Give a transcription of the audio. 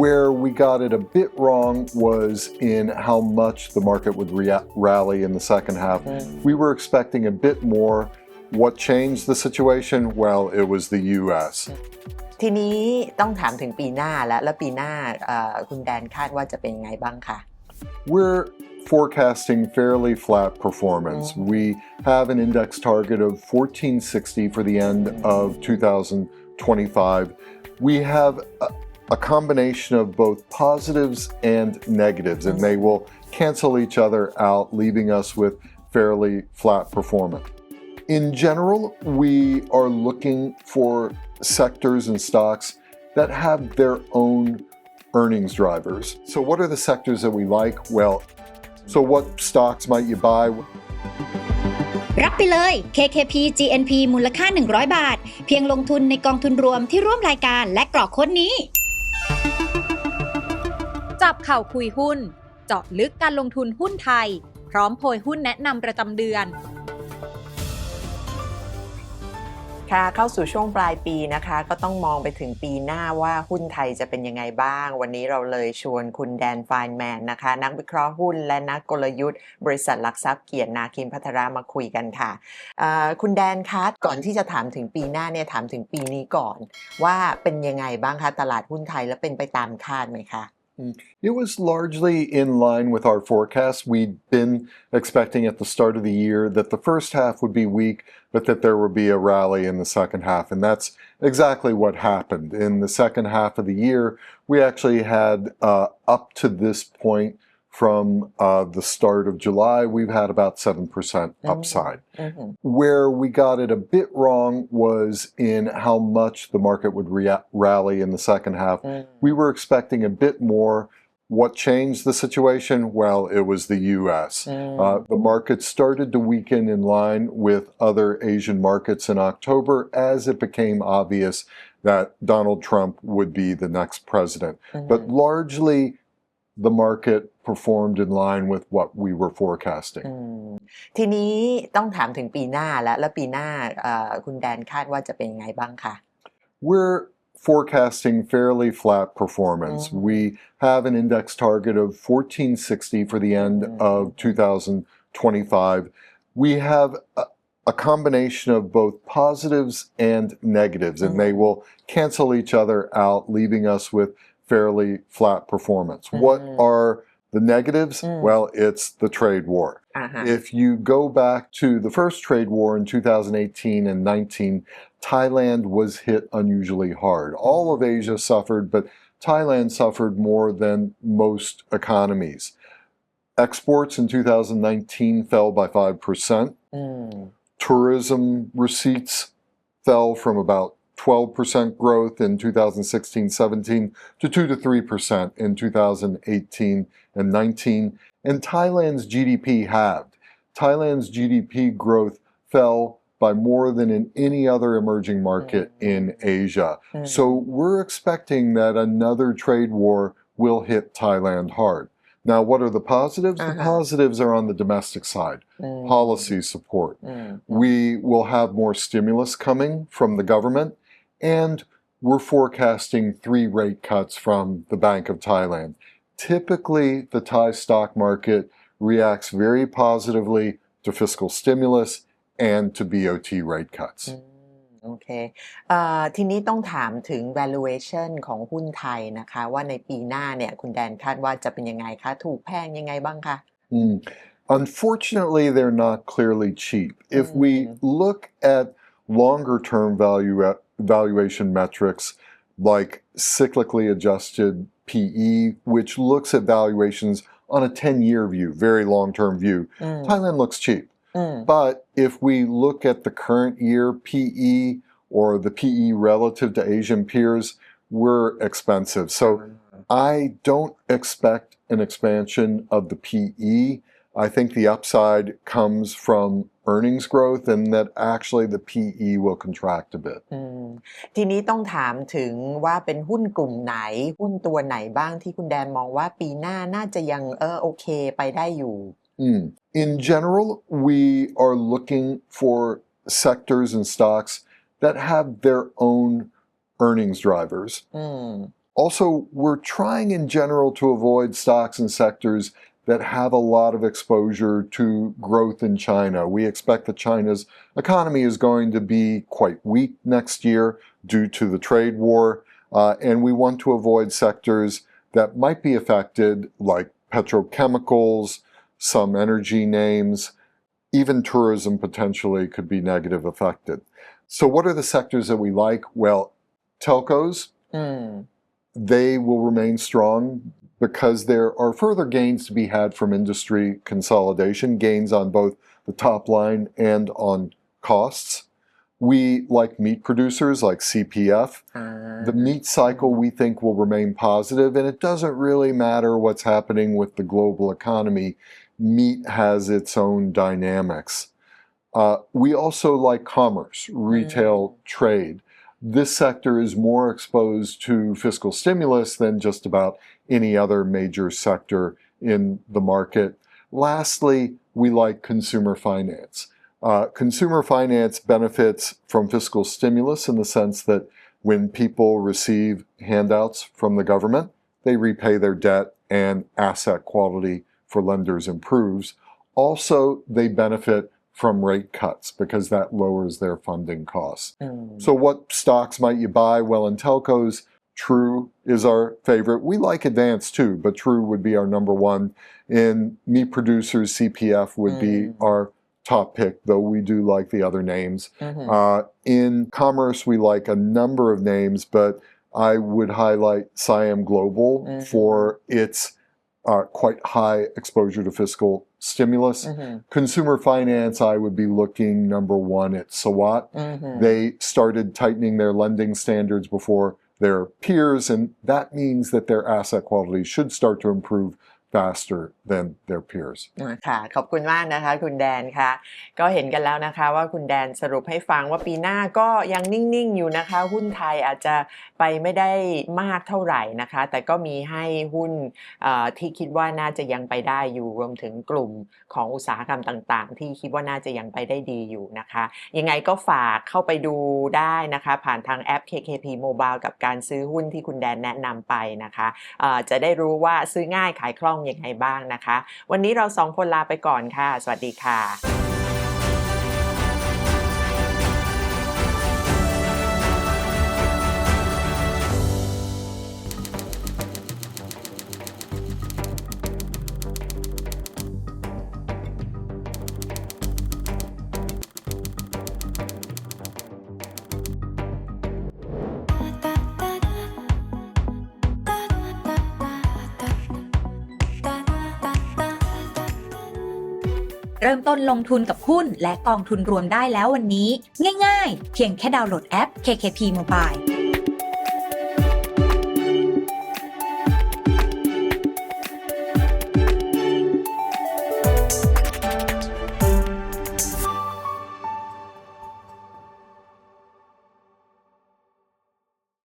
Where we got it a bit wrong was in how much the market would rally in the second half. We were expecting a bit more. What changed the situation? Well, it was the U.S. ทีนี้ต้องถามถึงปีหน้าแล้วปีหน้าคุณแดนคาดว่าจะเป็นยังไงบ้างคะ We're forecasting fairly flat performance. We have an index target of 1460 for the end of 2025. We have a combination of both positives and negatives, and they will cancel each other out, leaving us with fairly flat performance. In general, we are looking for sectors and stocks that have their own earnings drivers. So what are the sectors that we like? Well, so what stocks might you buy? รับไปเลย KKP GNP มูลค่า100 บาทเพียงลงทุนในกองทุนรวมที่ร่วมรายการและกรอกโค้ดนี้จับข่าวคุยหุ้นเจาะลึกการลงทุนหุ้นไทยพร้อมโพยหุ้นแนะนำประจำเดือนค่ะเข้าสู่ช่วงปลายปีนะคะก็ต้องมองไปถึงปีหน้าว่าหุ้นไทยจะเป็นยังไงบ้างวันนี้เราเลยชวนคุณแดน Fineman นะคะนักวิเคราะห์หุ้นและนักกลยุทธ์บริษัทหลักทรัพย์เกียรตินาคินพัทรามาคุยกันค่ะคุณแดนคะก่อนที่จะถามถึงปีหน้าเนี่ยถามถึงปีนี้ก่อนว่าเป็นยังไงบ้างคะตลาดหุ้นไทยแล้วเป็นไปตามคาดไหมคะ It was largely in line with our forecast. We'd been expecting at the start of the year that the first half would be weak, but that there would be a rally in the second half. And that's exactly what happened. In the second half of the year, we actually had up to this point from the start of July, we've had about 7% upside. Where we got it a bit wrong was in how much the market would rally in the second half. We were expecting a bit more. What changed the situation? Well, it was the U.S. The market started to weaken in line with other Asian markets in October as it became obvious that Donald Trump would be the next president. But largely, the market performed in line with what we were forecasting. ทีนี้ต้องถามถึงปีหน้าแล้วปีหน้าคุณแดนคาดว่าจะเป็นยังไงบ้างคะ We're forecasting fairly flat performance. We have an index target of 1460 for the end of 2025. We have a combination of both positives and negatives, and they will cancel each other out, leaving us with fairly flat performance. What are the negatives? Well, it's the trade war. If you go back to the first trade war in 2018 and 19, Thailand was hit unusually hard. All of Asia suffered, but Thailand suffered more than most economies. Exports in 2019 fell by 5%. Tourism receipts fell from about 12% growth in 2016-17 to 2 to 3% in 2018 and 19. And Thailand's GDP halved. Thailand's GDP growth fell by more than in any other emerging market in Asia. So we're expecting that another trade war will hit Thailand hard. Now, what are the positives? The positives are on the domestic side. Policy support. We will have more stimulus coming from the government, and we're forecasting 3 rate cuts from the Bank of Thailand. Typically, the Thai stock market reacts very positively to fiscal stimulus and to BOT rate cuts. โอเคทีนี้ต้องถามถึง valuation ของหุ้นไทยนะคะว่าในปีหน้าเนี่ยคุณแดนคาดว่าจะเป็นยังไงคะถูกแพงยังไงบ้างคะ Unfortunately, they're not clearly cheap. If we look at longer term valuation metrics like cyclically adjusted PE, which looks at valuations on a 10-year view, very long-term view, Thailand looks cheap. But if we look at the current year PE or the PE relative to Asian peers, we're expensive. So I don't expect an expansion of the PE. I think the upside comes from earnings growth and that actually the PE will contract a bit. ทีนี้ต้องถามถึงว่าเป็นหุ้นกลุ่มไหนหุ้นตัวไหนบ้างที่คุณแดนมองว่าปีหน้าน่าจะยังโอเคไปได้อยู่ In general, we are looking for sectors and stocks that have their own earnings drivers. Also, we're trying in general to avoid stocks and sectors that have a lot of exposure to growth in China. We expect that China's economy is going to be quite weak next year due to the trade war, and we want to avoid sectors that might be affected, like petrochemicals, some energy names, even tourism potentially could be negative affected. So what are the sectors that we like? Well, telcos, they will remain strong because there are further gains to be had from industry consolidation, gains on both the top line and on costs. We like meat producers like CPF. The meat cycle we think will remain positive, and it doesn't really matter what's happening with the global economy. Meat has its own dynamics. We also like commerce, retail, trade. This sector is more exposed to fiscal stimulus than just about any other major sector in the market. Lastly, we like consumer finance. Consumer finance benefits from fiscal stimulus in the sense that when people receive handouts from the government, they repay their debt and asset quality for lenders improves. Also, they benefit from rate cuts because that lowers their funding costs. So what stocks might you buy? Well, in telcos, True is our favorite. We like Advance too, but True would be our number one. In meat producers, CPF would be our top pick, though we do like the other names. In commerce, we like a number of names, but I would highlight Siam Global for its quite high exposure to fiscal stimulus. Consumer finance, I would be looking number one at Sawat. They started tightening their lending standards before their peers, and that means that their asset quality should start to improve faster than their peers. ค่ะขอบคุณมากนะคะคุณแดนค่ะก็เห็นกันแล้วนะคะว่าคุณแดนสรุปให้ฟังว่าปีหน้าก็ยังนิ่งๆอยู่นะคะหุ้นไทยอาจจะไปไม่ได้มากเท่าไหร่นะคะแต่ก็มีให้หุ้นที่คิดว่าน่าจะยังไปได้อยู่รวมถึงกลุ่มของอุตสาหกรรมต่างๆที่คิดว่าน่าจะยังไปได้ดีอยู่นะคะยังไงก็ฝากเข้าไปดูได้นะคะผ่านทางแอป KKP Mobile กับการซื้อหุ้นที่คุณแดนแนะนำไปนะคะจะได้รู้ว่าซื้อง่ายขายคล่องยังไงบ้างนะคะวันนี้เรา2คนลาไปก่อนค่ะสวัสดีค่ะเริ่มต้นลงทุนกับหุ้นและกองทุนรวมได้แล้ววันนี้ง่ายๆเพียงแค่ดาวน์โหลดแอป KKP Mobile